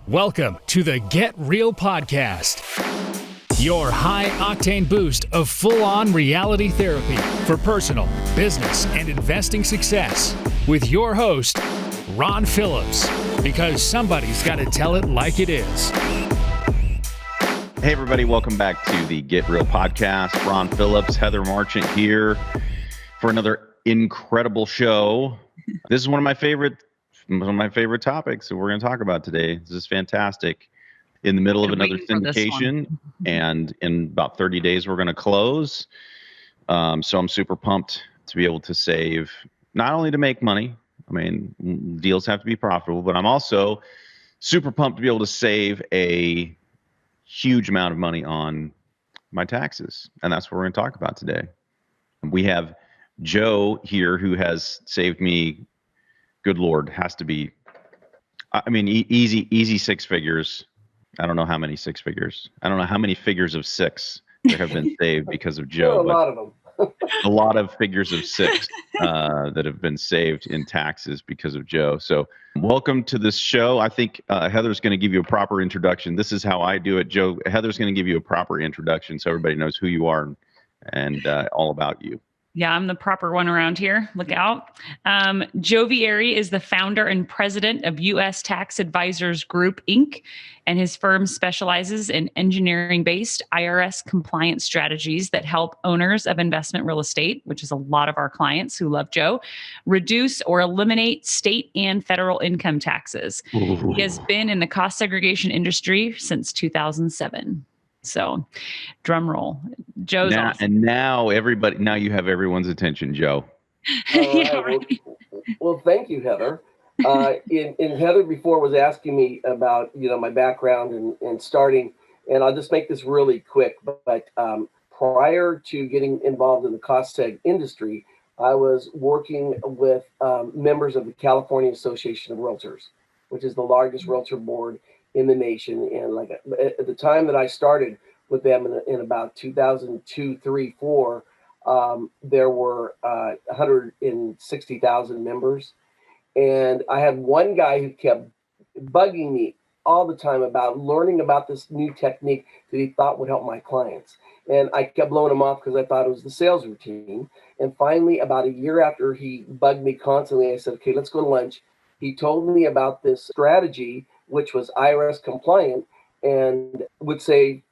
Welcome to the Get Real Podcast, your high-octane boost of full-on reality therapy for personal, business, and investing success with your host, Ron Phillips, because somebody's got to tell it like it is. Hey, everybody. Welcome back to the Get Real Podcast. Ron Phillips, Heather Marchant here for another incredible show. This is one of my favorite topics that we're going to talk about today. This is fantastic. In the middle of another syndication, and in about 30 days, we're going to close. So I'm super pumped to be able to save, not only to make money. I mean, deals have to be profitable, but I'm also super pumped to be able to save a huge amount of money on my taxes. And that's what we're going to talk about today. We have Joe here who has saved me, good Lord, has to be, I mean, easy six figures. I don't know how many six figures. I don't know how many figures of six there have been saved because of Joe. A lot of them. A lot of figures of six that have been saved in taxes because of Joe. So welcome to this show. I think Heather's going to give you a proper introduction. This is how I do it. Joe, Heather's going to give you a proper introduction so everybody knows who you are and all about you. Yeah, I'm the proper one around here. Look out. Joe Viery is the founder and president of U.S. Tax Advisors Group, Inc., and his firm specializes in engineering-based IRS compliance strategies that help owners of investment real estate, which is a lot of our clients who love Joe, reduce or eliminate state and federal income taxes. Ooh. He has been in the cost segregation industry since 2007. So, drum roll. Joe's now, awesome. And now you have everyone's attention, Joe. Yeah, right. Well, thank you, Heather. And Heather before was asking me about, my background and starting, and I'll just make this really quick. But prior to getting involved in the cost seg industry, I was working with members of the California Association of Realtors, which is the largest realtor board in the nation. And at the time that I started with them in about 2002, 3, 4, there were 160,000 members. And I had one guy who kept bugging me all the time about learning about this new technique that he thought would help my clients. And I kept blowing him off because I thought it was the sales routine. And finally, about a year after he bugged me constantly, I said, okay, let's go to lunch. He told me about this strategy, which was IRS compliant and would save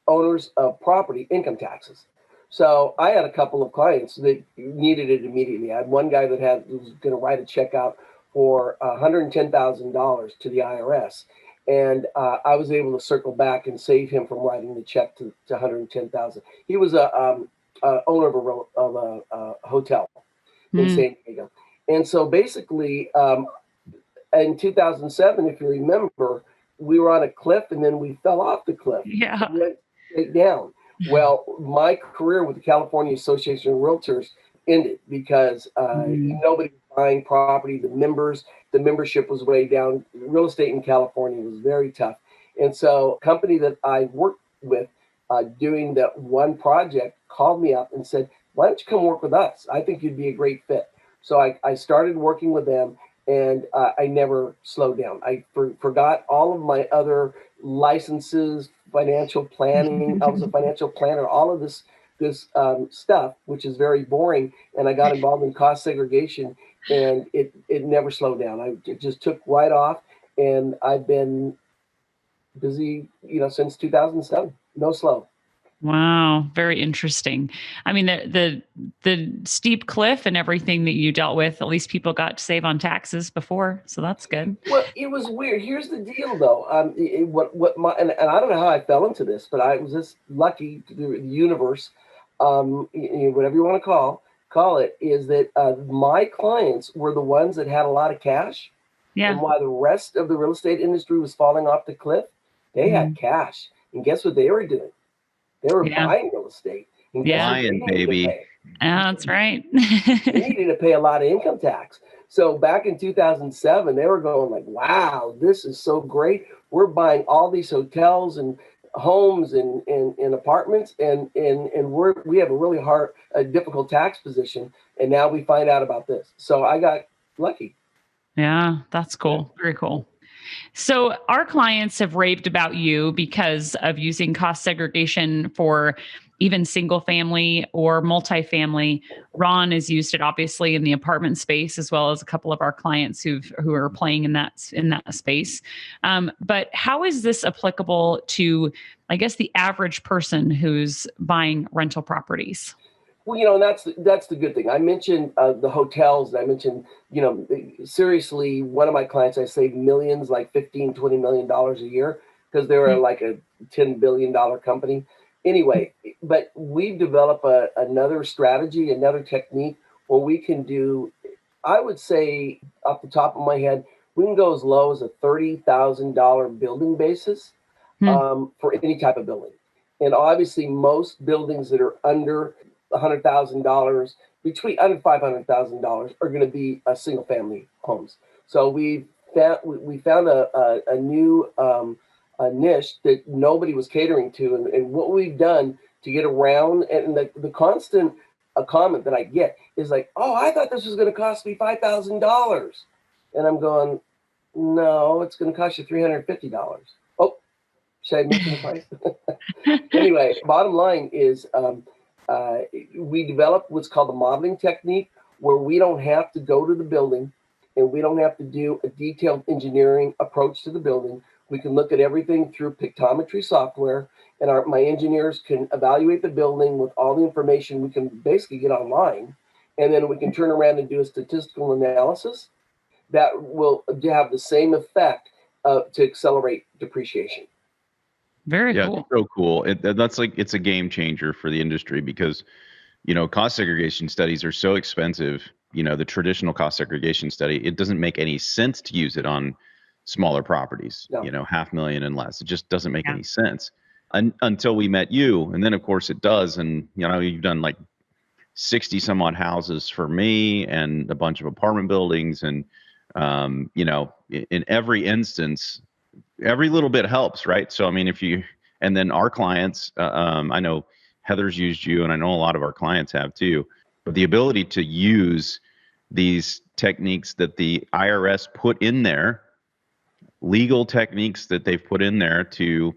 owners of property income taxes. So I had a couple of clients that needed it immediately. I had one guy that was going to write a check out for $110,000 to the IRS. And I was able to circle back and save him from writing the check to $110,000. He was a owner of a hotel in San Diego. And so basically, in 2007, if you remember, we were on a cliff and then we fell off the cliff. Yeah. We went straight down. Well, my career with the California Association of Realtors ended because nobody was buying property. The membership was way down. Real estate in California was very tough. And so a company that I worked with doing that one project called me up and said, why don't you come work with us? I think you'd be a great fit. So I started working with them. And I never slowed down. I forgot all of my other licenses, financial planning. I was a financial planner, all of this stuff, which is very boring. And I got involved in cost segregation, and it never slowed down. It just took right off, and I've been busy, since 2007. No slow. Wow, very interesting. I mean, the steep cliff and everything that you dealt with, at least people got to save on taxes before, so that's good. Well, it was weird. Here's the deal, though. And I don't know how I fell into this, but I was just lucky to the universe, whatever you want to call it, is that my clients were the ones that had a lot of cash. Yeah. And while the rest of the real estate industry was falling off the cliff, they had cash. And guess what they were doing? They were buying real estate. And buying, baby. That's right. They needed to pay a lot of income tax. So back in 2007, they were going like, wow, this is so great. We're buying all these hotels and homes and apartments, and we have a really difficult tax position. And now we find out about this. So I got lucky. Yeah, that's cool. Very cool. So our clients have raved about you because of using cost segregation for even single family or multifamily. Ron has used it obviously in the apartment space, as well as a couple of our clients who are playing in that space. But how is this applicable to, I guess, the average person who's buying rental properties? Well, and that's the good thing. I mentioned the hotels. I mentioned, seriously, one of my clients, I saved millions, like $15-20 million a year, because they were like a $10 billion company. Anyway, but we've developed another strategy, another technique where we can do, I would say, off the top of my head, we can go as low as a $30,000 building basis Hmm. for any type of building. And obviously, most buildings that are under $100,000, between under $500,000, are going to be single family homes. So we found a new a niche that nobody was catering to, and what we've done to get around, and the constant a comment that I get is like, "Oh, I thought this was going to cost me $5,000," and I'm going, "No, it's going to cost you $350." Oh, should I mention the price? Anyway, bottom line is we developed what's called the modeling technique, where we don't have to go to the building and we don't have to do a detailed engineering approach to the building. We can look at everything through pictometry software, and my engineers can evaluate the building with all the information we can basically get online. And then we can turn around and do a statistical analysis that will have the same effect to accelerate depreciation. Very Yeah, it's cool. so cool. That's like it's a game changer for the industry because cost segregation studies are so expensive. The traditional cost segregation study, it doesn't make any sense to use it on smaller properties. No. 500,000 and less. It just doesn't make Yeah. any sense until we met you, and then of course it does. And you've done like 60 some odd houses for me and a bunch of apartment buildings, and in every instance, every little bit helps, right? So I mean, and then our clients, I know Heather's used you, and I know a lot of our clients have too. But the ability to use these techniques that the IRS put in there, legal techniques that they've put in there to,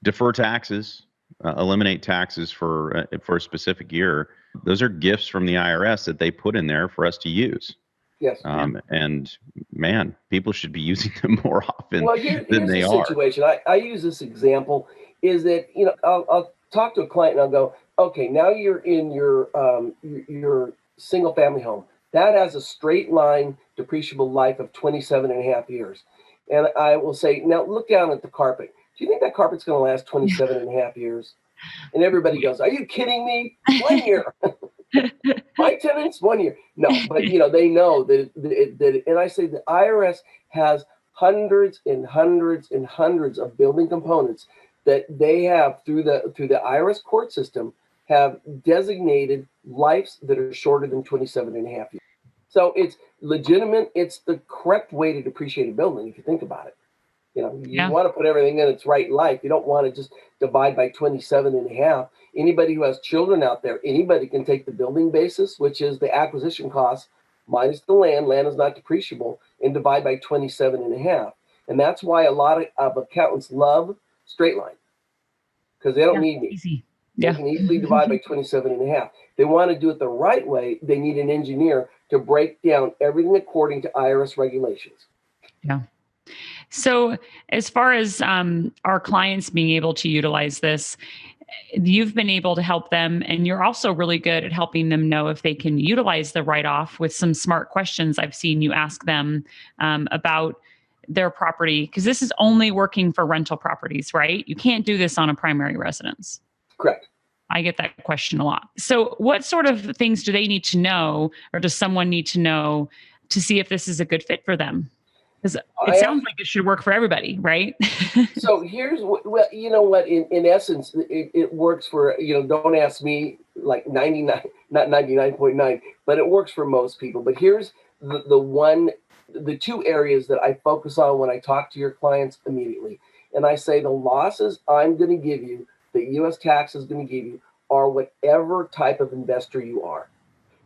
defer taxes, eliminate taxes for a specific year. Those are gifts from the IRS that they put in there for us to use. Yes. And man, people should be using them more often Well, than here's they the are. situation. I use this example is that, I'll talk to a client and I'll go, okay, now you're in your single family home. That has a straight line depreciable life of 27 and a half years. And I will say, now look down at the carpet. Do you think that carpet's going to last 27 and a half years? And everybody goes, are you kidding me? 1 year. My tenants, 1 year. No, but they know that, and I say the IRS has hundreds and hundreds and hundreds of building components that they have through the IRS court system have designated lives that are shorter than 27 and a half years. So it's legitimate. It's the correct way to depreciate a building if you think about it. You want to put everything in its right life. You don't want to just divide by 27 and a half. Anybody who has children out there, anybody can take the building basis, which is the acquisition cost minus the land. Land is not depreciable, and divide by 27 and a half. And that's why a lot of accountants love straight line, because they don't need me. Easy. They can easily divide by 27 and a half. They want to do it the right way. They need an engineer to break down everything according to IRS regulations. Yeah. So, as far as our clients being able to utilize this, you've been able to help them, and you're also really good at helping them know if they can utilize the write off with some smart questions I've seen you ask them about their property, because this is only working for rental properties, right? You can't do this on a primary residence. Correct. I get that question a lot. So, what sort of things do they need to know, or does someone need to know to see if this is a good fit for them? Because it sounds like it should work for everybody, right? So here's what, you know what, in essence, it works for, don't ask me, like 99, not 99.9, but it works for most people. But here's the two areas that I focus on when I talk to your clients immediately. And I say the losses I'm going to give you, that U.S. tax is going to give you, are whatever type of investor you are.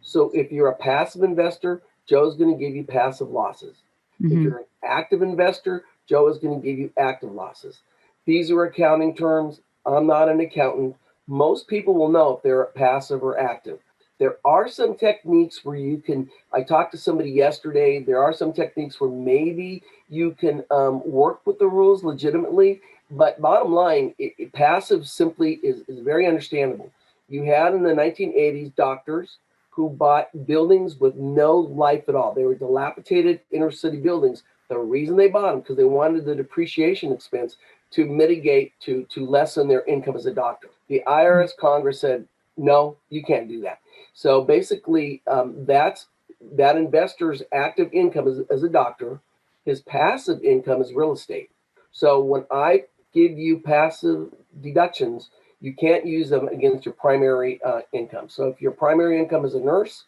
So if you're a passive investor, Joe's going to give you passive losses. If you're an active investor, Joe is going to give you active losses. These are accounting terms. I'm not an accountant. Most people will know if they're passive or active. There are some techniques where you can, I talked to somebody yesterday, there are some techniques where maybe you can work with the rules legitimately, but bottom line, passive simply is very understandable. You had in the 1980s doctors who bought buildings with no life at all. They were dilapidated inner city buildings. The reason they bought them, because they wanted the depreciation expense to mitigate, to lessen their income as a doctor. The IRS Congress said, no, you can't do that. So basically, that investor's active income as a doctor. His passive income is real estate. So when I give you passive deductions, you can't use them against your primary income. So if your primary income is a nurse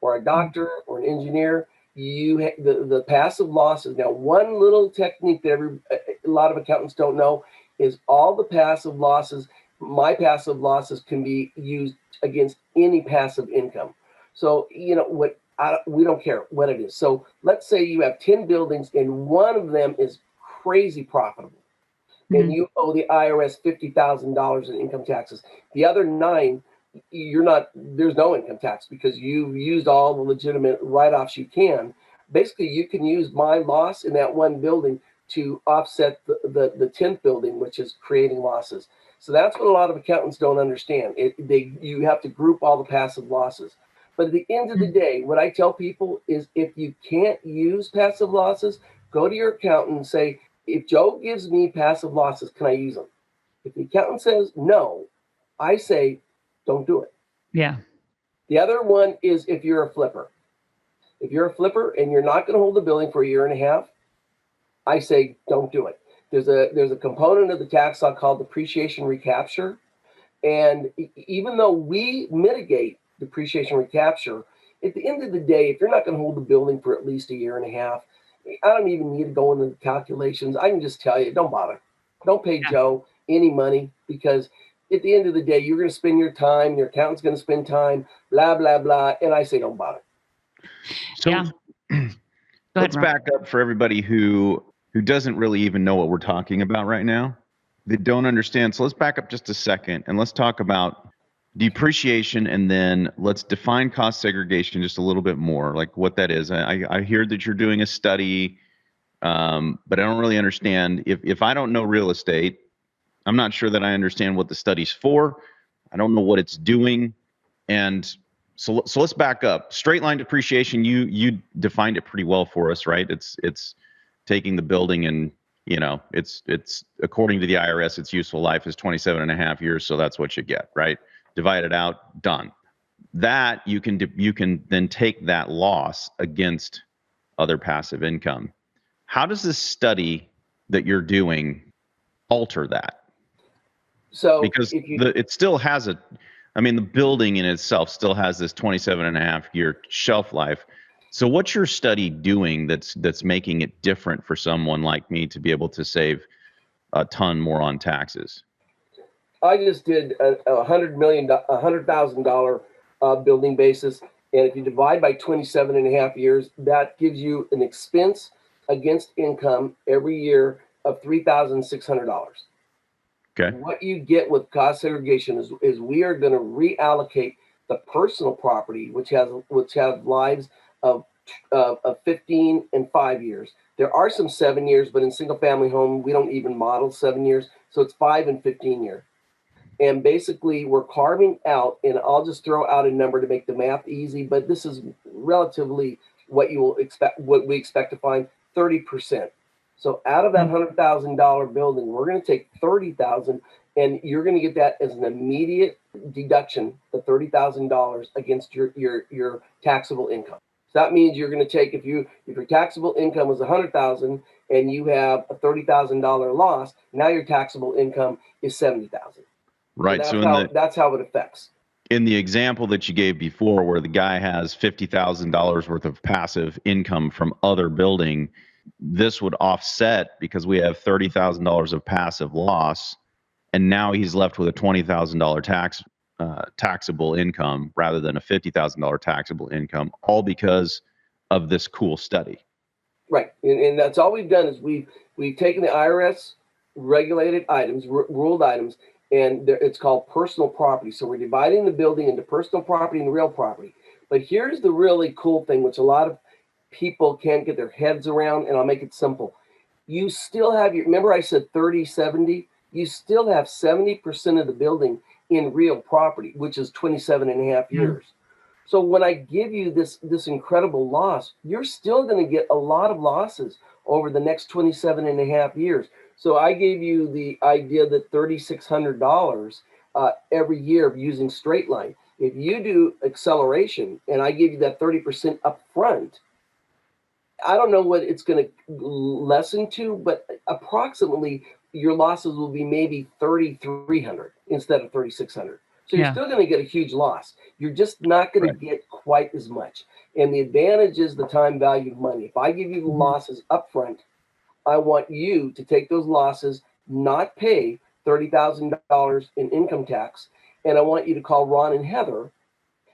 or a doctor or an engineer, the passive losses. Now, one little technique that a lot of accountants don't know is all the passive losses. My passive losses can be used against any passive income. So we don't care what it is. So let's say you have 10 buildings and one of them is crazy profitable, and you owe the IRS $50,000 in income taxes. The other 9, there's no income tax because you've used all the legitimate write-offs you can. Basically, you can use my loss in that one building to offset the 10th building, which is creating losses. So that's what a lot of accountants don't understand. You have to group all the passive losses. But at the end of the day, what I tell people is if you can't use passive losses, go to your accountant and say, if Joe gives me passive losses, can I use them? If the accountant says no, I say, don't do it. Yeah. The other one is if you're a flipper. If you're a flipper and you're not going to hold the building for a year and a half, I say, don't do it. There's a component of the tax law called depreciation recapture. And even though we mitigate depreciation recapture, at the end of the day, if you're not going to hold the building for at least a year and a half, I don't even need to go into the calculations. I can just tell you, don't bother. Don't pay Joe any money, because at the end of the day, you're going to spend your time, your accountant's going to spend time, blah, blah, blah. And I say, don't bother. So let's back up for everybody who doesn't really even know what we're talking about right now. They don't understand. So let's back up just a second and let's talk about depreciation, and then let's define cost segregation just a little bit more, like what that is. I hear that you're doing a study, but I don't really understand. If I don't know real estate, I'm not sure that I understand what the study's for. I don't know what it's doing. And so let's back up. Straight line depreciation, you defined it pretty well for us, right? It's taking the building and, it's according to the IRS, its useful life is 27 and a half years. So that's what you get, right? Divide it out, done. That you can then take that loss against other passive income. How does this study that you're doing alter that? So because it still has the building in itself still has this 27 and a half year shelf life. So what's your study doing that's making it different for someone like me to be able to save a ton more on taxes? I just did a $100,000 building basis. And if you divide by 27 and a half years, that gives you an expense against income every year of $3,600. Okay. What you get with cost segregation is we are going to reallocate the personal property, which has lives of 15 and 5 years. There are some 7 years, but in single family home, we don't even model 7 years. So it's 5 and 15 years. And basically, we're carving out, and I'll just throw out a number to make the math easy, but this is relatively what we expect to find, 30%. So out of that $100,000 building, we're going to take $30,000, and you're going to get that as an immediate deduction, the $30,000 against your taxable income. So that means you're going to take, if your taxable income was $100,000 and you have a $30,000 loss, now your taxable income is $70,000. Right. So that's how it affects. In the example that you gave before, where the guy has $50,000 worth of passive income from other building, this would offset because we have $30,000 of passive loss, and now he's left with a $20,000 taxable income rather than a $50,000 taxable income, all because of this cool study. Right. And that's all we've done is we've taken the IRS regulated items, ruled items, and it's called personal property. So we're dividing the building into personal property and real property. But here's the really cool thing, which a lot of people can't get their heads around, and I'll make it simple. You still have remember I said 30-70? You still have 70% of the building in real property, which is 27 and a half years. So when I give you this incredible loss, you're still going to get a lot of losses over the next 27 and a half years. So I gave you the idea that $3,600 every year of using straight line. If you do acceleration and I give you that 30% up front, I don't know what it's going to lessen to, but approximately your losses will be maybe 3,300 instead of 3,600. So you're still going to get a huge loss. You're just not going to get quite as much. And the advantage is the time value of money. If I give you the losses up front, I want you to take those losses, not pay $30,000 in income tax, and I want you to call Ron and Heather,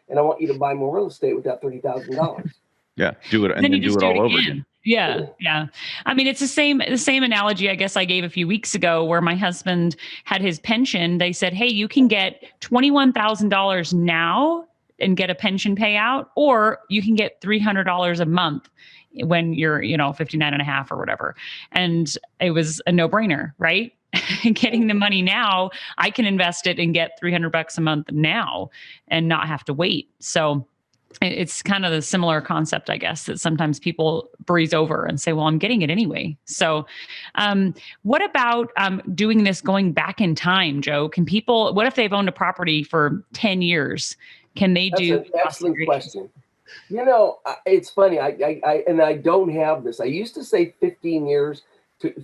and I want you to buy more real estate with that $30,000. Yeah, do it and then do it all over again. Yeah. I mean, it's the same analogy I guess I gave a few weeks ago where my husband had his pension. They said, hey, you can get $21,000 now and get a pension payout, or you can get $300 a month when you're, 59 and a half or whatever. And it was a no-brainer, right? Getting the money now, I can invest it and get $300 a month now and not have to wait. So it's kind of the similar concept, I guess, that sometimes people breeze over and say, well, I'm getting it anyway. So what about doing this going back in time, Joe? What if they've owned a property for 10 years? Can they do? That's an excellent question. It's funny. I don't have this. I used to say 15 years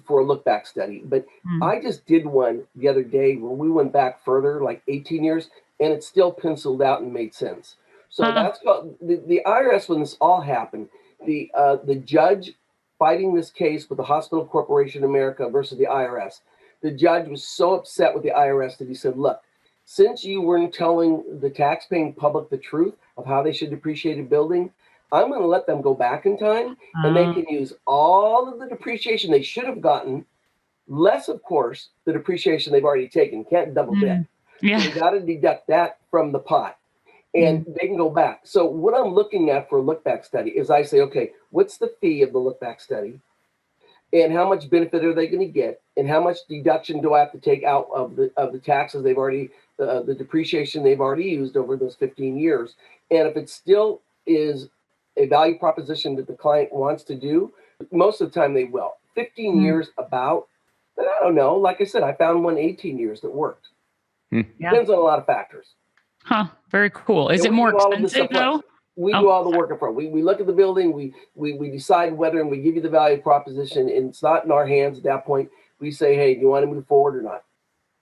for a look back study, but I just did one the other day where we went back further, like 18 years, and it still penciled out and made sense. So that's called the IRS. When this all happened, the judge fighting this case with the Hospital Corporation of America versus the IRS, the judge was so upset with the IRS that he said, look, since you weren't telling the taxpaying public the truth of how they should depreciate a building, I'm going to let them go back in time and they can use all of the depreciation they should have gotten, less, of course, the depreciation they've already taken. Can't double dip. Yeah. So you got to deduct that from the pot. And they can go back. So what I'm looking at for a look back study is I say, okay, what's the fee of the look back study? And how much benefit are they going to get? And how much deduction do I have to take out of the taxes they've already, the depreciation they've already used over those 15 years? And if it still is a value proposition that the client wants to do, most of the time they will. 15 years about, but I don't know. Like I said, I found one 18 years that worked. Depends on a lot of factors. Huh. Very cool. Is it more expensive though? We do all the work up front. We look at the building, we decide whether, and we give you the value proposition, and it's not in our hands at that point. We say, hey, do you want to move forward or not?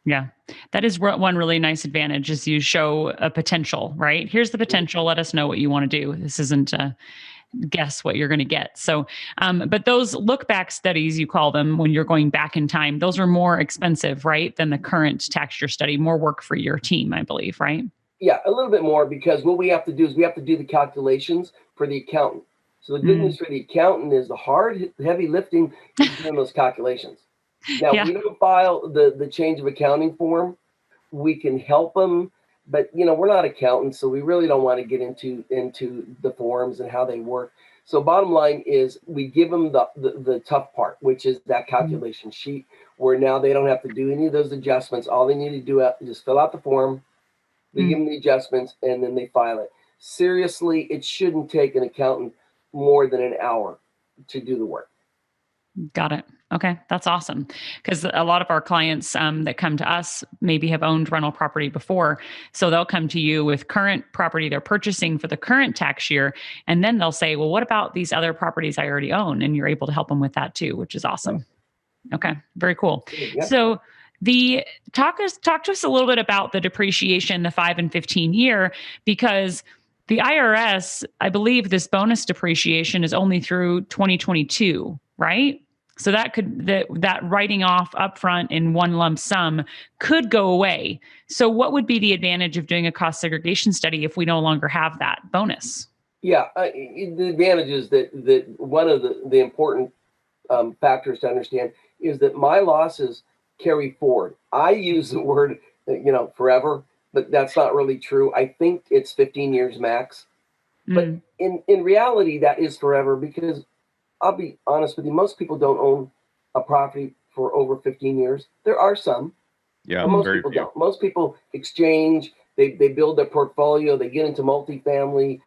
Yeah. That is one really nice advantage is you show a potential, right? Here's the potential. Let us know what you want to do. This isn't guess what you're going to get. So, but those look back studies, you call them when you're going back in time, those are more expensive, right? Than the current tax year study, more work for your team, I believe, right? Yeah, a little bit more, because what we have to do is we have to do the calculations for the accountant. So the good news for the accountant is the heavy lifting is doing those calculations. Now, we don't file the change of accounting form. We can help them, but we're not accountants, so we really don't want to get into the forms and how they work. So bottom line is we give them the tough part, which is that calculation sheet, where now they don't have to do any of those adjustments. All they need to do is just fill out the form. They give them the adjustments, and then they file it. Seriously, it shouldn't take an accountant more than an hour to do the work. Got it. Okay. That's awesome. Because a lot of our clients that come to us maybe have owned rental property before. So they'll come to you with current property they're purchasing for the current tax year. And then they'll say, well, what about these other properties I already own? And you're able to help them with that too, which is awesome. Okay. Very cool. Yeah. So talk to us a little bit about the depreciation, the 5 and 15 year, because the IRS, I believe this bonus depreciation is only through 2022, right? So that writing off upfront in one lump sum could go away. So what would be the advantage of doing a cost segregation study if we no longer have that bonus? Yeah, the advantage is that one of the important factors to understand is that my losses carry forward. I use the word, forever, but that's not really true. I think it's 15 years max. But in reality, that is forever because I'll be honest with you, most people don't own a property for over 15 years. There are some, Yeah, but most very people few. don't. Most people exchange, they build their portfolio, they get into multifamily,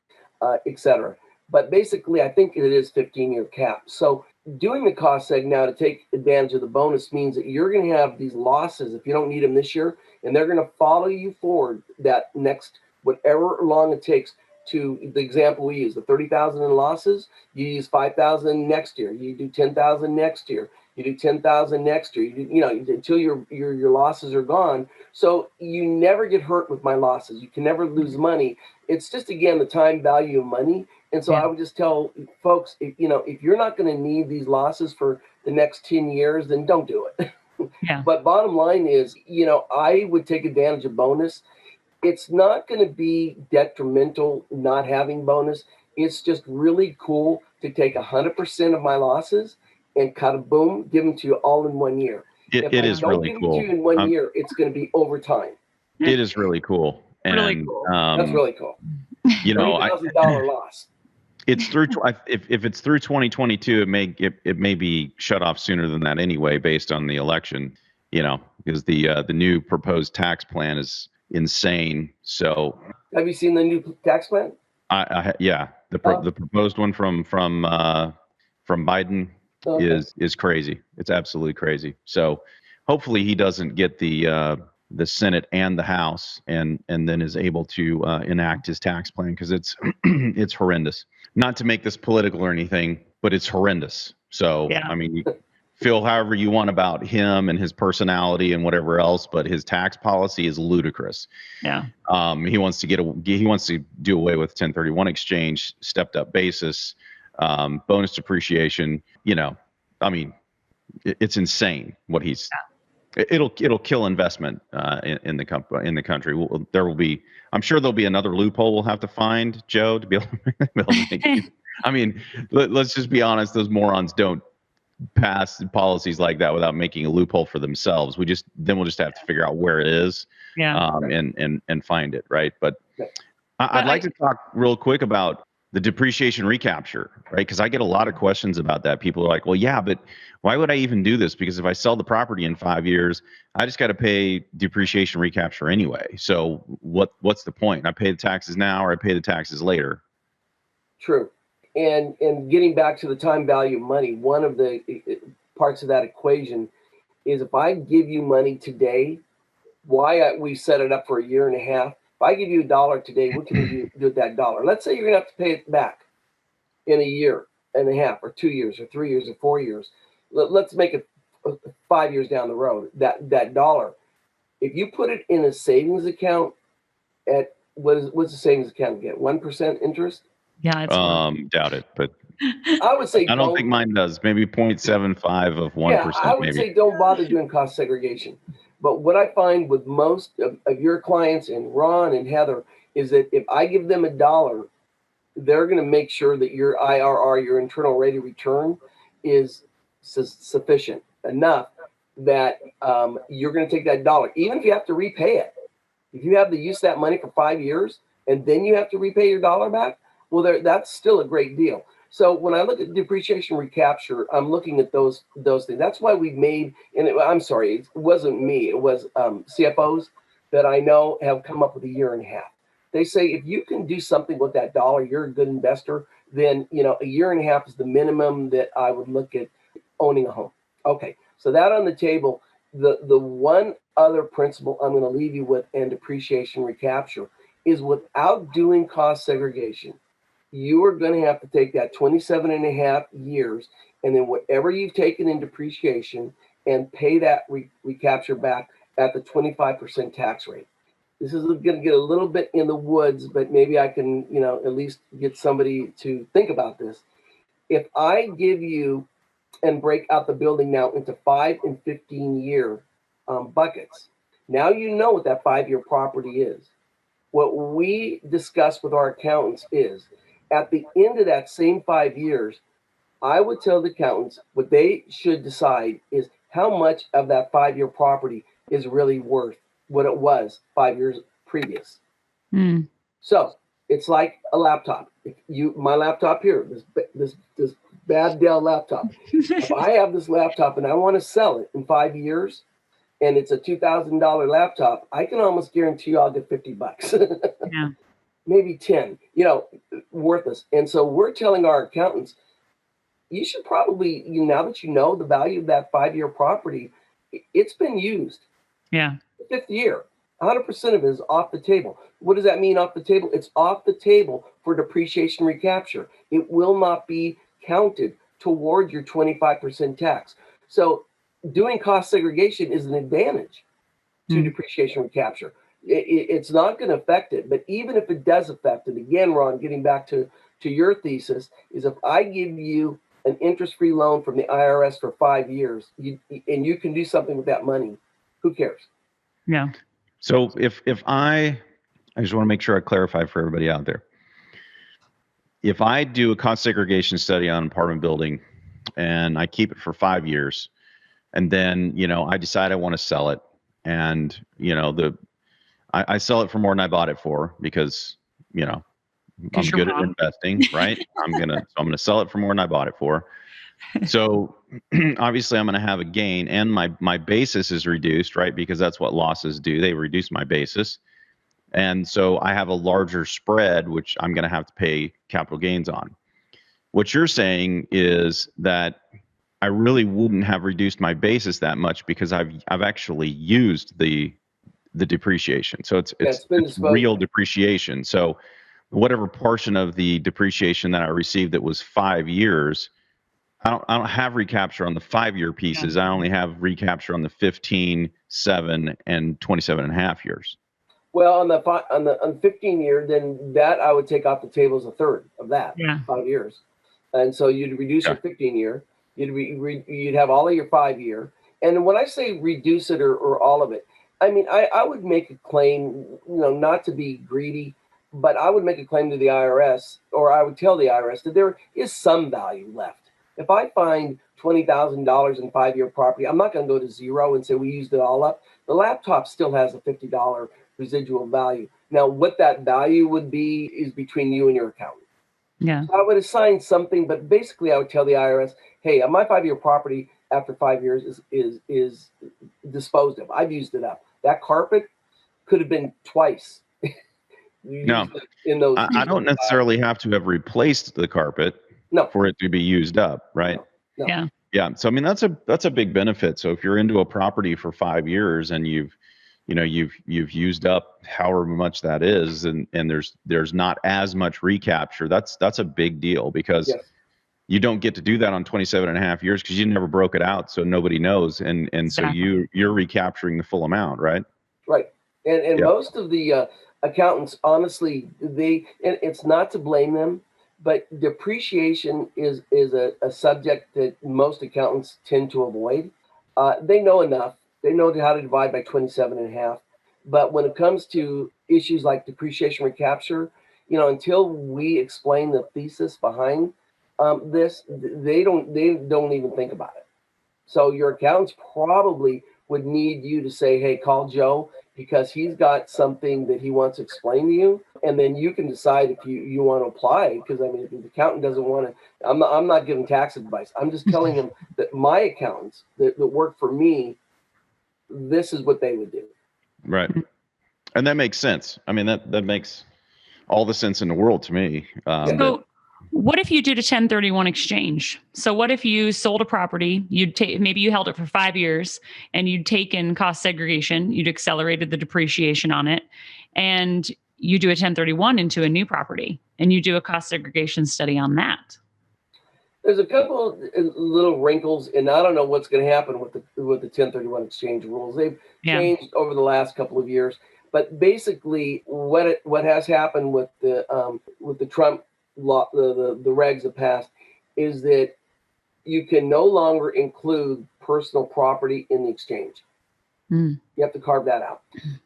etc. But basically, I think it is 15-year cap. So doing the cost seg now to take advantage of the bonus means that you're going to have these losses if you don't need them this year, and they're going to follow you forward that next whatever long it takes. To the example we use, the 30,000 in losses, you use 5,000 next year, you do 10,000 next year, you do 10,000 next year, until your losses are gone. So you never get hurt with my losses. You can never lose money. It's just, again, the time value of money. And so I would just tell folks, if you're not going to need these losses for the next 10 years, then don't do it. Yeah. But bottom line is, I would take advantage of bonus. It's not going to be detrimental not having bonus. It's just really cool to take 100% of my losses and cut a boom, give them to you all in 1 year. If It I is don't really give them to cool. you in 1 year, it's going to be over time. It is really cool. Really And, cool. That's really cool. you know, $30,000 loss. it's through, if it's through 2022, it may be shut off sooner than that anyway, based on the election, because the new proposed tax plan is insane. So Have you seen the new tax plan? yeah, the proposed one from Biden Okay. is crazy. It's absolutely crazy. So hopefully he doesn't get the Senate and the House and then is able to enact his tax plan, because it's it's horrendous. Not to make this political or anything, but it's horrendous. So Yeah. I mean, feel however you want about him and his personality and whatever else, but his tax policy is ludicrous. Yeah. He wants to do away with 1031 exchange, stepped up basis, bonus depreciation. I mean, it's insane what he's. It'll kill investment in the country. There will be. I'm sure there'll be another loophole we'll have to find, Joe, to be able to make it. I mean, let's just be honest. Those morons don't pass policies like that without making a loophole for themselves. We'll just have to figure out where it is, and find it, right? But I'd like to talk real quick about the depreciation recapture, right? Because I get a lot of questions about that. People are like, well, yeah, but why would I even do this? Because if I sell the property in 5 years, I just got to pay depreciation recapture anyway. So what's the point? I pay the taxes now or I pay the taxes later? True. And getting back to the time value of money, one of the parts of that equation is if I give you money today, we set it up for a year and a half. If I give you $1 today, what can you do with that dollar? Let's say you're going to have to pay it back in a year and a half or 2 years or 3 years or 4 years. Let's make it 5 years down the road, that dollar. If you put it in a savings account at what's the savings account get? 1% interest? Yeah, it's Doubt it, but I would say I don't think mine does. Maybe 0.75 of 1%. Yeah, I would maybe. say don't bother doing cost segregation. But what I find with most of your clients and Ron and Heather is that if I give them $1, they're going to make sure that your IRR, your internal rate of return, is sufficient enough that you're going to take that dollar, even if you have to repay it. If you have to use that money for 5 years and then you have to repay your dollar back, well, that's still a great deal. So when I look at depreciation recapture, I'm looking at those things. That's why we made, I'm sorry, it wasn't me. It was CFOs that I know have come up with a year and a half. They say if you can do something with that dollar, you're a good investor. Then a year and a half is the minimum that I would look at owning a home. Okay, so that on the table. The one other principle I'm going to leave you with in depreciation recapture is without doing cost segregation, you are going to have to take that 27 and a half years and then whatever you've taken in depreciation and pay that recapture back at the 25% tax rate. This is going to get a little bit in the woods, but maybe I can, at least get somebody to think about this. If I give you and break out the building now into 5 and 15-year buckets, now you know what that 5-year property is. What we discuss with our accountants is At the end of that same 5 years, I would tell the accountants what they should decide is how much of that 5-year property is really worth what it was 5 years previous. Mm. So it's like a laptop. If my laptop here, this bad Dell laptop. If I have this laptop and I want to sell it in 5 years, and it's a $2,000 laptop, I can almost guarantee you I'll get $50. Yeah. Maybe 10. Worthless. And so we're telling our accountants, you should probably, now that you know the value of that 5-year property, it's been used. Yeah. The fifth year, 100% of it is off the table. What does that mean off the table? It's off the table for depreciation recapture. It will not be counted toward your 25% tax. So doing cost segregation is an advantage to depreciation recapture. It's not going to affect it, but even if it does affect it, again, Ron, getting back to your thesis, is if I give you an interest-free loan from the IRS for 5 years, and you can do something with that money, who cares? Yeah. So if I just want to make sure I clarify for everybody out there. If I do a cost segregation study on an apartment building and I keep it for 5 years, and then, I decide I want to sell it, and, I sell it for more than I bought it for because, I'm good at investing, right? I'm gonna sell it for more than I bought it for. So obviously I'm going to have a gain, and my basis is reduced, right? Because that's what losses do. They reduce my basis. And so I have a larger spread, which I'm going to have to pay capital gains on. What you're saying is that I really wouldn't have reduced my basis that much because I've actually used the depreciation. So it's real depreciation. So whatever portion of the depreciation that I received that was 5 years, I don't have recapture on the 5-year pieces. I only have recapture on the 15, 7, and 27 and a half years. Well, on the 15-year, then that I would take off the table as a third of that 5 years, and so you'd reduce your 15-year. You'd have all of your 5-year, and when I say reduce it or all of it, I mean I would make a claim, not to be greedy, but I would make a claim to the IRS, or I would tell the IRS that there is some value left. If I find $20,000 in 5-year property, I'm not going to go to zero and say we used it all up. The laptop still has a $50 residual value. Now, what that value would be is between you and your accountant. Yeah. So I would assign something, but basically I would tell the IRS, hey, my 5-year property after 5 years is disposed of. I've used it up. That carpet could have been twice. No, I don't necessarily have to have replaced the carpet for it to be used up, right? No. Yeah. Yeah. So I mean that's a big benefit. So if you're into a property for 5 years and you've used up however much that is, and there's not as much recapture, that's a big deal because you don't get to do that on 27 and a half years because you never broke it out, so nobody knows, and Exactly. so you're recapturing the full amount, right? Right. And most of the accountants, honestly, and it's not to blame them, but depreciation is a subject that most accountants tend to avoid. They know enough. They know how to divide by 27 and a half. But when it comes to issues like depreciation recapture, until we explain the thesis behind this, they don't even think about it. So your accountants probably would need you to say, hey, call Joe, because he's got something that he wants to explain to you, and then you can decide if you want to apply. Because I mean, if the accountant doesn't want to, I'm not giving tax advice. I'm just telling him that my accountants that work for me, this is what they would do. Right, and that makes sense. I mean, that makes all the sense in the world to me. So what if you did a 1031 exchange? So what if you sold a property, maybe you held it for 5 years and you'd taken cost segregation, you'd accelerated the depreciation on it, and you do a 1031 into a new property and you do a cost segregation study on that? There's a couple of little wrinkles, and I don't know what's going to happen with the 1031 exchange rules. They've changed over the last couple of years, but basically, what has happened with the Trump law, the regs that passed, is that you can no longer include personal property in the exchange. You have to carve that out,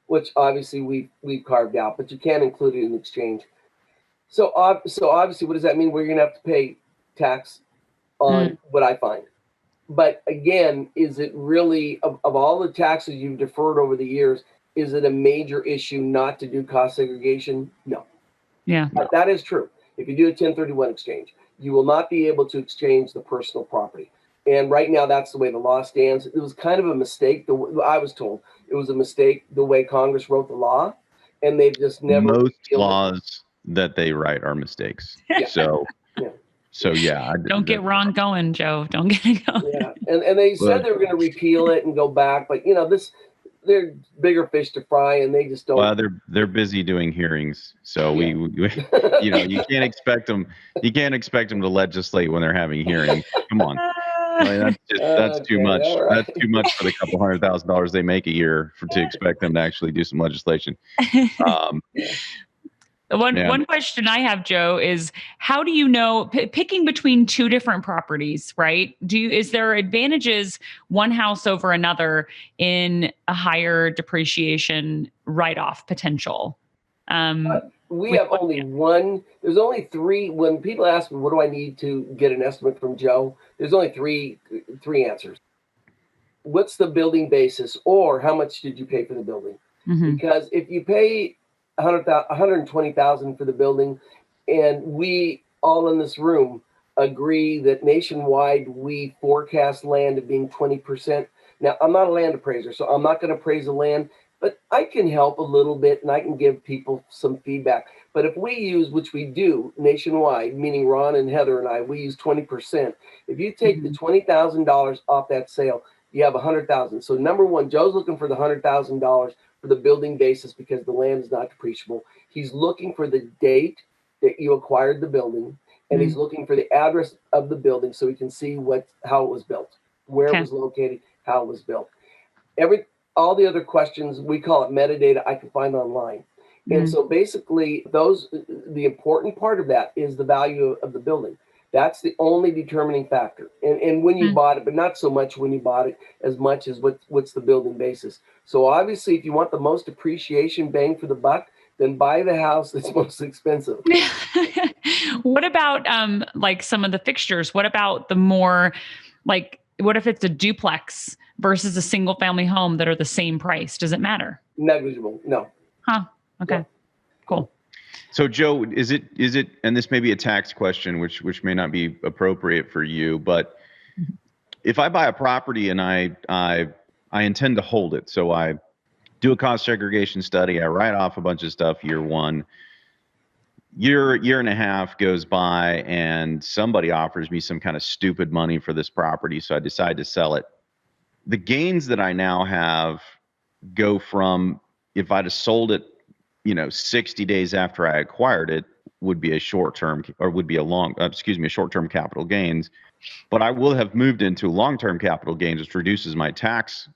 which obviously we've carved out, but you can't include it in the exchange. So obviously, what does that mean? We're going to have to pay tax on what I find. But again, is it really, of all the taxes you've deferred over the years, is it a major issue not to do cost segregation? No. Yeah. That is true. If you do a 1031 exchange, you will not be able to exchange the personal property. And right now, that's the way the law stands. It was kind of a mistake. I was told it was a mistake the way Congress wrote the law, and they've just never. Most laws that they write are mistakes. Yeah. So yeah. Don't get Ron going, Joe. Don't get it going. Yeah, and they said they were going to repeal it and go back, but they're bigger fish to fry, and they just don't. Well, they're busy doing hearings, so we you can't expect them. You can't expect them to legislate when they're having hearings. Come on, that's too much. Right. That's too much for the couple $100,000 they make a year to expect them to actually do some legislation. One question I have, Joe, is how do you know picking between two different properties, right? Is there advantages one house over another in a higher depreciation write-off potential? We have only one. There's only three. When people ask me, what do I need to get an estimate from Joe? There's only three answers. What's the building basis, or how much did you pay for the building? Mm-hmm. Because if you pay $120,000 for the building, and we all in this room agree that nationwide we forecast land at being 20%. Now, I'm not a land appraiser, so I'm not going to appraise the land, but I can help a little bit and I can give people some feedback. But if we use, which we do nationwide, meaning Ron and Heather and I, we use 20%. If you take the $20,000 off that sale, you have $100,000. So number one, Joe's looking for the $100,000 for the building basis because the land is not depreciable. He's looking for the date that you acquired the building, and he's looking for the address of the building so he can see how it was built, where it was located, how it was built. All the other questions, we call it metadata, I can find online. And so basically the important part of that is the value of the building. That's the only determining factor. And when you bought it, but not so much when you bought it as much as what's the building basis. So obviously, if you want the most appreciation bang for the buck, then buy the house that's most expensive. What about like some of the fixtures? What about the more what if it's a duplex versus a single family home that are the same price? Does it matter? Negligible. No. Huh. Okay. Yeah. Cool. So Joe, is it, and this may be a tax question, which may not be appropriate for you, but if I buy a property and I intend to hold it, so I do a cost segregation study, I write off a bunch of stuff year one, year and a half goes by, and somebody offers me some kind of stupid money for this property, so I decide to sell it. The gains that I now have go from, if I'd have sold it 60 days after I acquired it, would be a short-term capital gains, but I will have moved into long-term capital gains, which reduces my tax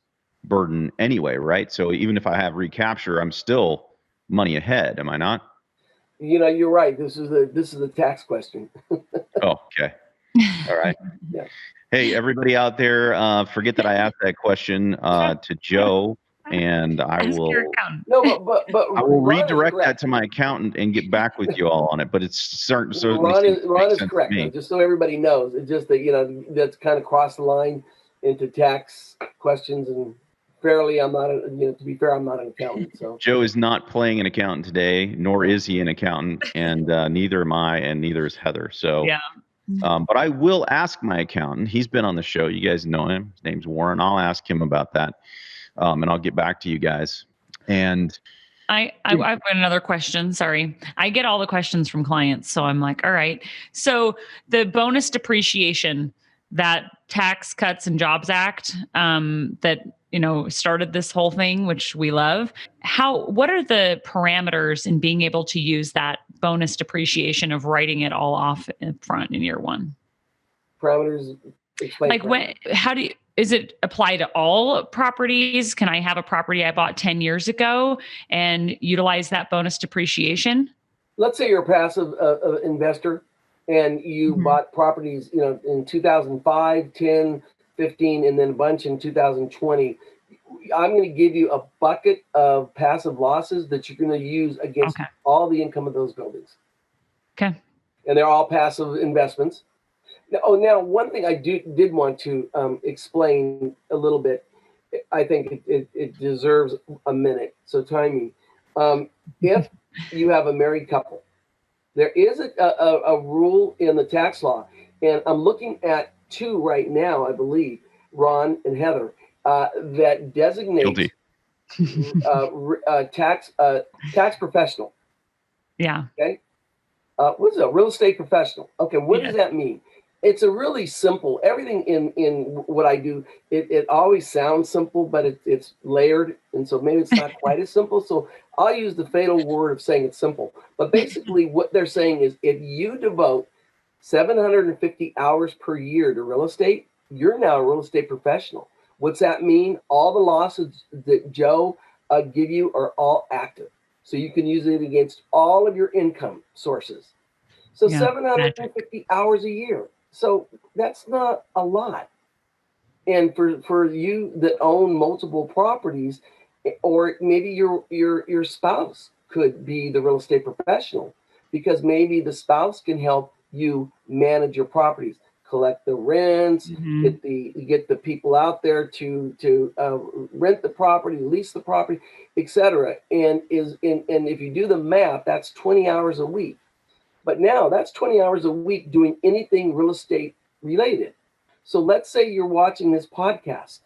burden anyway, right? So even if I have recapture, I'm still money ahead, am I not? You're right. This is a tax question. Oh, okay. All right. Yeah. Hey, everybody out there, forget that I asked that question to Joe. And I will I will redirect that to my accountant and get back with you all on it. But it's certainly Ron is correct. Just so everybody knows, it's just that that's kind of crossed the line into tax questions. And fairly, I'm not. To be fair, I'm not an accountant. So Joe is not playing an accountant today, nor is he an accountant, and neither am I, and neither is Heather. So yeah. But I will ask my accountant. He's been on the show. You guys know him. His name's Warren. I'll ask him about that. And I'll get back to you guys. And I've got another question. Sorry. I get all the questions from clients. So I'm like, all right. So the bonus depreciation, that Tax Cuts and Jobs Act that, started this whole thing, which we love. What are the parameters in being able to use that bonus depreciation of writing it all off in front in year one? Parameters. Is it apply to all properties? Can I have a property I bought 10 years ago and utilize that bonus depreciation? Let's say you're a passive investor and you bought properties, in 2005, 10, 15, and then a bunch in 2020. I'm going to give you a bucket of passive losses that you're going to use against all the income of those buildings. Okay. And they're all passive investments. Now one thing I did want to explain a little bit. I think it deserves a minute. So time me. If you have a married couple, there is a rule in the tax law, and I'm looking at two right now, I believe, Ron and Heather, that designates tax professional. Yeah. Okay. What is a real estate professional? Okay, what Yes. does that mean? It's a really simple. Everything in what I do, it always sounds simple, but it's layered, and so maybe it's not quite as simple. So I'll use the fatal word of saying it's simple. But basically, what they're saying is, if you devote 750 hours per year to real estate, you're now a real estate professional. What's that mean? All the losses that Joe give you are all active. So you can use it against all of your income sources. So Yeah. 750 hours a year. So that's not a lot. And for you that own multiple properties, or maybe your spouse could be the real estate professional, because maybe the spouse can help you manage your properties, collect the rents, get the people out there to rent the property, lease the property, etc. And if you do the math, that's 20 hours a week. But now that's 20 hours a week doing anything real estate related. So let's say you're watching this podcast.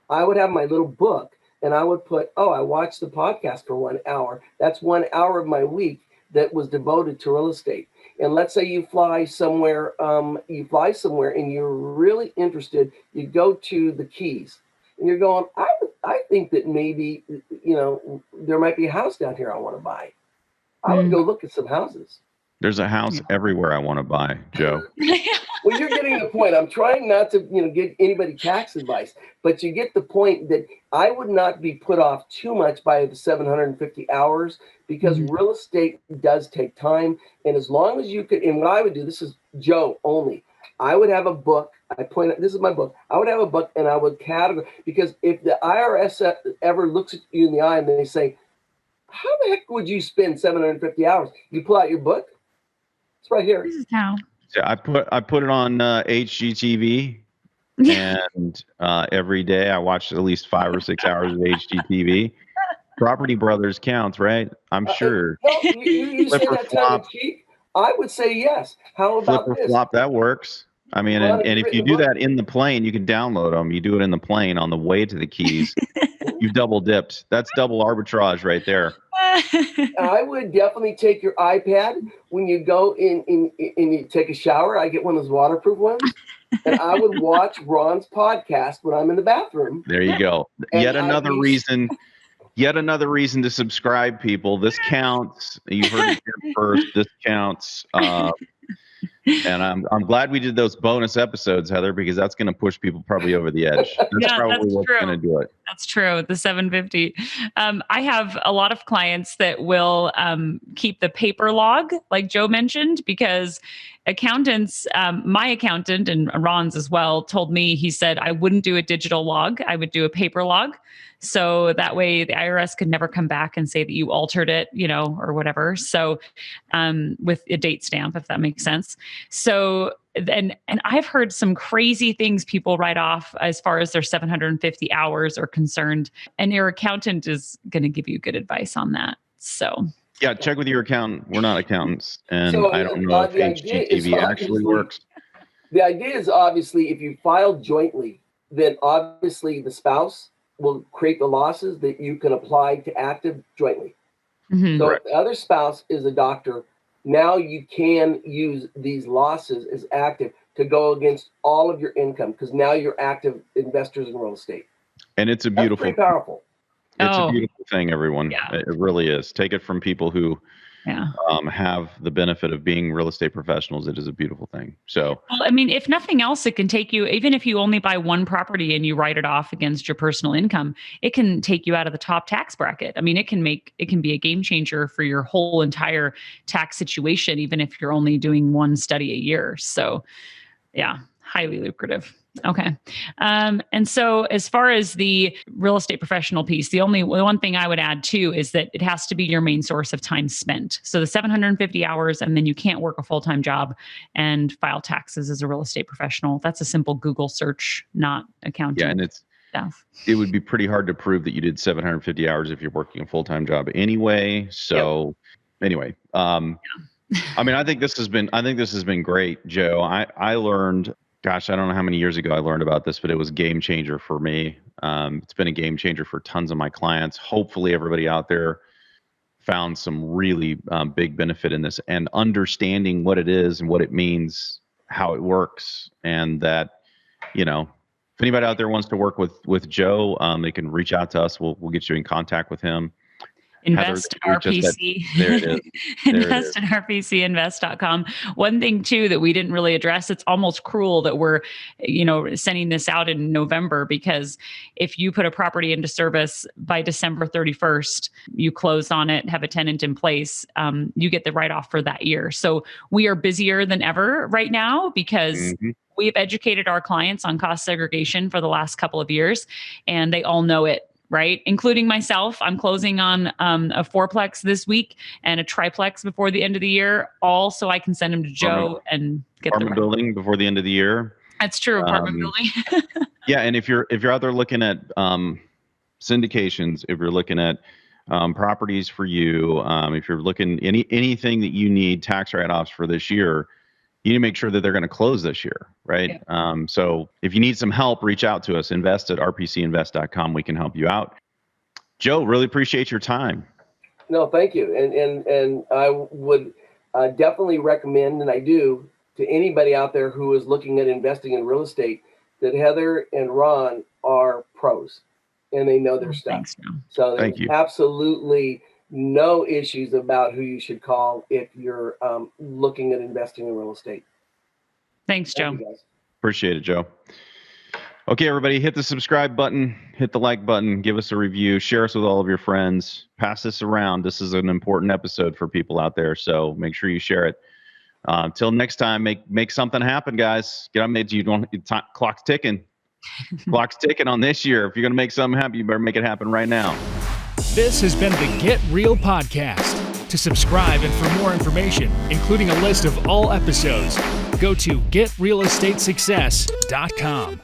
I would have my little book and I would put, oh, I watched the podcast for 1 hour. That's 1 hour of my week that was devoted to real estate. And let's say you fly somewhere and you're really interested. You go to the Keys and you're going, I think that maybe, there might be a house down here I want to buy. I would go look at some houses. There's a house everywhere I want to buy, Joe. Well, you're getting the point. I'm trying not to, give anybody tax advice, but you get the point that I would not be put off too much by the 750 hours, because real estate does take time. And as long as you could, and what I would do, this is Joe only, I would have a book. This is my book. I would have a book and I would categorize, because if the IRS ever looks at you in the eye and they say, how the heck would you spend 750 hours? You pull out your book. It's right here. This is how. So I put it on HGTV, and every day I watch at least 5 or 6 hours of HGTV. Property Brothers counts, right? I'm sure. No, you say that tongue in cheek. I would say yes. How about Flip or this? flop, that works. I mean, Ron, and if you do that in the plane, you can download them. You do it in the plane on the way to the Keys. You've double dipped. That's double arbitrage right there. I would definitely take your iPad when you go in you take a shower. I get one of those waterproof ones, and I would watch Ron's podcast when I'm in the bathroom. There you go. Yet another reason to subscribe, people. This counts. You've heard it here first. This counts. And I'm glad we did those bonus episodes, Heather, because that's going to push people probably over the edge. That's probably what's going to do it. That's true. The 750. I have a lot of clients that will keep the paper log, like Joe mentioned, because accountants, my accountant and Ron's as well, told me, he said, I wouldn't do a digital log. I would do a paper log. So that way the IRS could never come back and say that you altered it, or whatever. So with a date stamp, if that makes sense. So, and I've heard some crazy things people write off as far as their 750 hours are concerned. And your accountant is going to give you good advice on that. So yeah, check with your accountant. We're not accountants, and So, I don't know if HGTV actually works. The idea is, obviously, if you file jointly, then obviously the spouse will create the losses that you can apply to active jointly. So if the other spouse is a doctor, now you can use these losses as active to go against all of your income, because now you're active investors in real estate. And it's a beautiful, that's pretty powerful. It's a beautiful thing, everyone. Yeah. It really is. Take it from people who have the benefit of being real estate professionals. It is a beautiful thing. So, well, I mean, if nothing else, it can take you, even if you only buy one property and you write it off against your personal income, it can take you out of the top tax bracket. I mean, it can be a game changer for your whole entire tax situation, even if you're only doing one study a year. So yeah, highly lucrative. Okay. And so as far as the real estate professional piece, the one thing I would add too is that it has to be your main source of time spent. So the 750 hours, and then you can't work a full-time job and file taxes as a real estate professional. That's a simple Google search, not accounting. Yeah, and stuff. It would be pretty hard to prove that you did 750 hours if you're working a full-time job anyway. So anyway, I mean, I think this has been great, Joe. I learned, gosh, I don't know how many years ago I learned about this, but it was a game changer for me. It's been a game changer for tons of my clients. Hopefully everybody out there found some really big benefit in this, and understanding what it is and what it means, how it works, and that, if anybody out there wants to work with Joe, they can reach out to us. We'll get you in contact with him. Invest RPC. There it is. Invest at rpcinvest.com. One thing too that we didn't really address, it's almost cruel that we're, sending this out in November, because if you put a property into service by December 31st, you close on it, have a tenant in place, you get the write-off for that year. So we are busier than ever right now because we've educated our clients on cost segregation for the last couple of years, and they all know it. Right? Including myself. I'm closing on a fourplex this week and a triplex before the end of the year, all so I can send them to Joe and get the apartment building before the end of the year. That's true. Apartment building. Yeah. And if you're out there looking at syndications, if you're looking at properties for you, if you're looking anything that you need tax write-offs for this year, you need to make sure that they're going to close this year, right? Yeah. So if you need some help, reach out to us. Invest at rpcinvest.com. We can help you out. Joe, really appreciate your time. No, thank you. And I would definitely recommend, and I do, to anybody out there who is looking at investing in real estate, that Heather and Ron are pros and they know their stuff. Thanks, Joe. So there's absolutely no issues about who you should call if you're looking at investing in real estate. Thanks, Joe. Thank you, guys. Appreciate it, Joe. Okay, everybody, hit the subscribe button, hit the like button, give us a review, share us with all of your friends, pass this around. This is an important episode for people out there, so make sure you share it. Till next time, make something happen, guys. Get on made. Clock's ticking. Clock's ticking on this year. If you're going to make something happen, you better make it happen right now. This has been the Get Real Podcast. To subscribe and for more information, including a list of all episodes, go to getrealestatesuccess.com.